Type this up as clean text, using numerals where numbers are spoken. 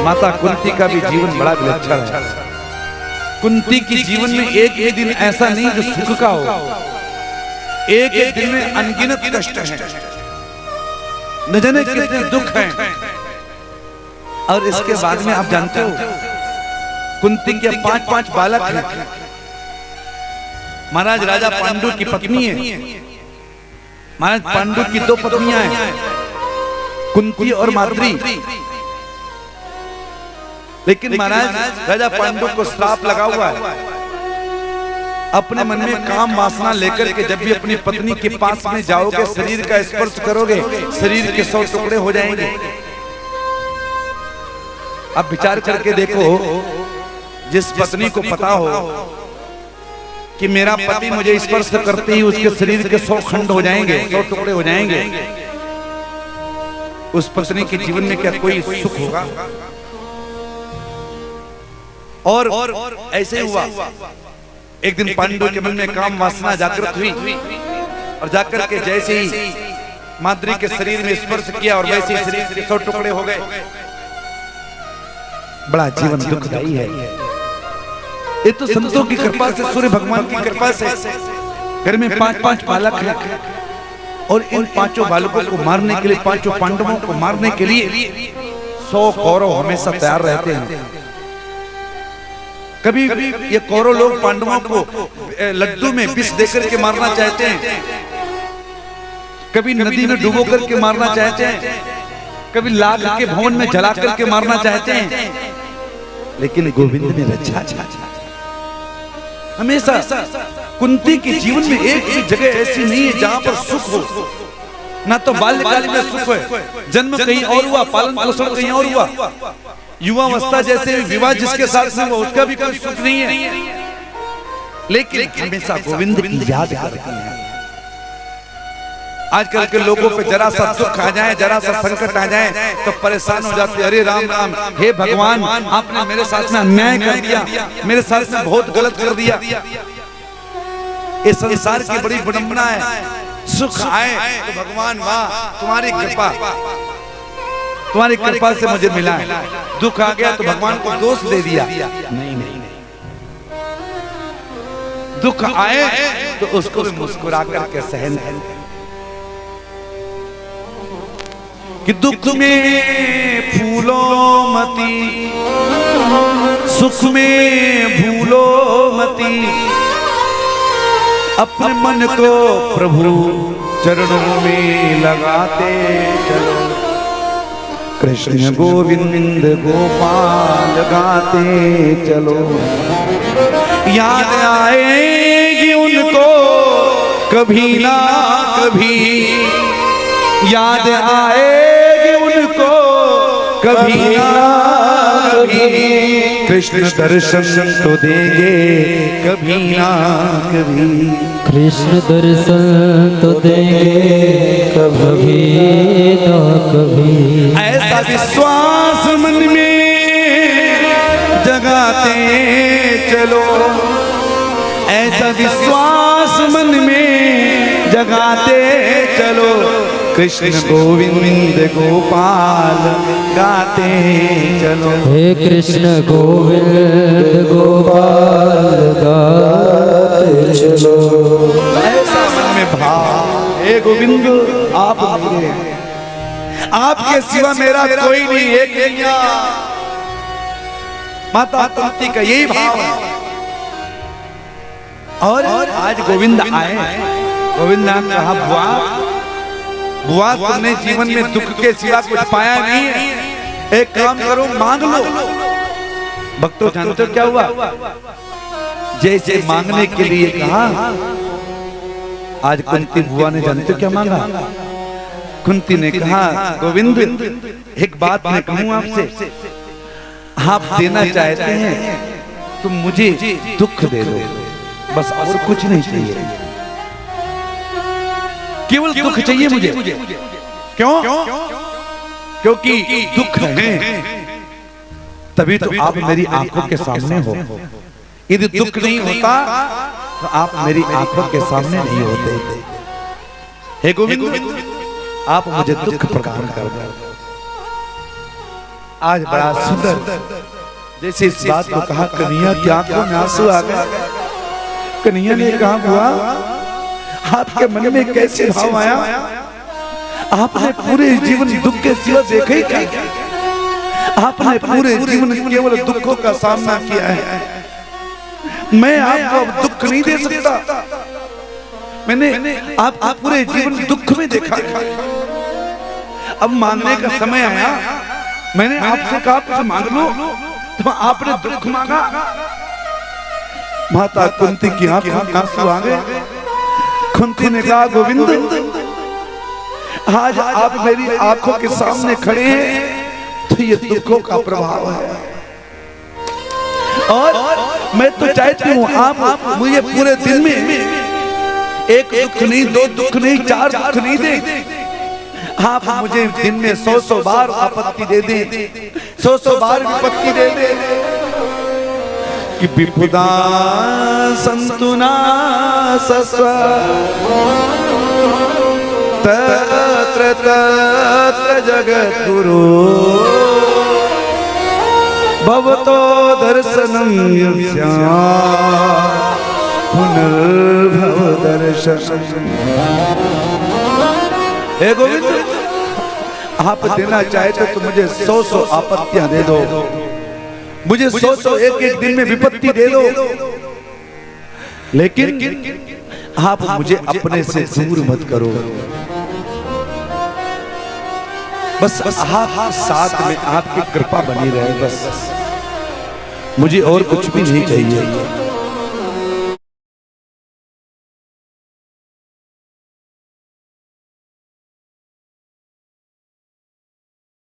माता कुंती का भी जीवन बड़ा विलक्षण है। कुंती की जीवन में एक ही दिन ऐसा नहीं जो सुख का हो, एक एक दिन में अनगिनत कष्ट हैं, न जाने कितने दुख हैं। और इसके बाद में आप जानते हो कुंती के 5 बालक हैं। महाराज राजा पांडु की पत्नी है, महाराज पांडु की 2 पत्नियां हैं, कुंती और माद्री। लेकिन महाराज राजा पांडु को श्राप लगा हुआ है। अपने मन में काम वासना लेकर के जब भी अपनी पत्नी के पास में जाओगे, शरीर का स्पर्श करोगे, शरीर के 100 टुकड़े हो जाएंगे। अब विचार करके देखो, जिस पत्नी को पता हो कि मेरा पति मुझे स्पर्श करते ही उसके शरीर के 100 खंड हो जाएंगे, 100 टुकड़े हो जाएंगे, उस पत्नी के जीवन में क्या कोई सुख होगा? और ऐसे हुआ। एक दिन पांडु के मन में काम वासना जागृत हुई और जाकर के जैसे ही माद्री के शरीर में स्पर्श किया और वैसे ही शरीर के 100 टुकड़े हो गए। बड़ा जीवन दुखदायी है। ये तो संतों की कृपा से, सूर्य भगवान की कृपा से घर में 5 बालक हैं और इन 5 बालकों को मारने के लिए, 5 पांडवों को मारने के लिए 100 कौरव हमेशा तैयार रहते हैं। कभी ये कौरव लोग पांडवों को लड्डू में विष देकर के मारना चाहते हैं, कभी नदी में डुबो करके मारना चाहते हैं, कभी लाख के भवन में जला करके मारना चाहते हैं। लेकिन गोविंद ने रक्षा हमेशा। कुंती के जीवन में एक भी जगह ऐसी नहीं है जहां पर सुख हो। ना तो बाल्यकाल में सुख है, जन्म कहीं और हुआ, पालन पोषण कहीं और हुआ, युवावस्था जैसे विवाह जिसके साथ में हुआ उसका भी कोई सुख नहीं है। लेकिन हमेशा गोविंद की याद करते हैं। आजकल के लोगों पे जरा सा दुख आ जाए, जरा सा संकट आ जाए तो परेशान हो जाते हैं। अरे राम राम, हे भगवान, आपने मेरे साथ में अन्याय कर दिया, मेरे साथ में बहुत गलत कर दिया। इस संसार की बड़ी विडंबना है। सुख आए तो भगवान वाह तुम्हारी कृपा, तुम्हारी कृपा से मुझे मिला है। दुख आ गया तो भगवान को दोष दे दिया। नहीं नहीं, दुख आए तो उसको मुस्कुरा करके सहन है। कि दुख में फूलो मती, सुख में भूलो मती, अपने मन को प्रभु चरणों में लगाते चलो। कृष्ण गोविंद गोपाल गाते चलो। याद आएगी उनको कभी ना कभी, याद आएगी उनको कभी ना कभी। कृष्ण दर्शन तो देंगे कभी ना कभी, कृष्ण दर्शन तो देंगे कभी ना कभी। ऐसा विश्वास मन में जगाते चलो, ऐसा विश्वास मन में जगाते चलो। कृष्ण गोविंद गोपाल गाते चलो। हे कृष्ण गोविंद गोपाल गाते चलो। ऐसा मन में भाव, हे गोविंद आप मेरे, आपके सिवा मेरा कोई नहीं, एक कन्या माता कुंती का यही भाव है। और आज गोविंद आए, गोविंद ने कहा बुआ, बुआ तुमने जीवन में दुख के सिवा कुछ पाया नहीं है, एक काम करो मांग लो। भक्तों जानते हो क्या हुआ? जैसे मांगने के लिए कहा, आज कुंती बुआ ने जानते हो क्या मांगा? कुंती ने कहा गोविंद एक बात मैं कहूं आपसे, आप देना चाहते हैं तो मुझे दुख दे दो, बस और कुछ नहीं चाहिए, केवल दुख चाहिए मुझे। क्यों? क्योंकि दुख है तभी तो आप मेरी आंखों के सामने हो। यदि दुख नहीं होता तो आप मेरी आंखों के सामने नहीं होते। हे गोविंद आप मुझे दुख प्रदान कर दो। आज बड़ा सुंदर जैसे इस बात को कहा, कन्हैया की आंखों में आंसू आ गए। कन्हैया ने कहा, बुआ आपके मन में कैसे भाव आया? आपने पूरे जीवन दुख के सिवा देखा ही क्या? आपने पूरे जीवन केवल दुखों का सामना किया है। मैं आपको अब दुख नहीं दे सकता। मैंने आपको पूरे जीवन दुख में देखा। अब मांगने का समय आया। मैंने आपसे कहा कुछ मांग लो, तो आपने दुख मांगा। माता कुंती की आंखों में आंसू आ गए। कुंती ने कहा, गोविंद आज आप मेरी आंखों के सामने खड़े हैं तो ये दुखों का प्रभाव है, और मैं तो चाहती हूँ आप मुझे पूरे दिन में एक दुख नहीं, दो दुख नहीं, चार दुख नहीं दे। आप मुझे दिन में 100 बार आपत्ति दे दें, 100 बार विपत्ति दे दें कि विपुदा संतुना सस्व तत्र तत्र जगत गुरु भवतो दर्शनम पुनर्भव दर्शन। हे गोविंद, आप देना चाहते तो मुझे 100 आपत्तियां दे दो, मुझे 100 एक दिन में विपत्ति दे दो, लेकिन आप मुझे अपने से दूर मत करो। बस आप साथ में आपकी कृपा बनी रहे, बस मुझे और कुछ भी नहीं चाहिए।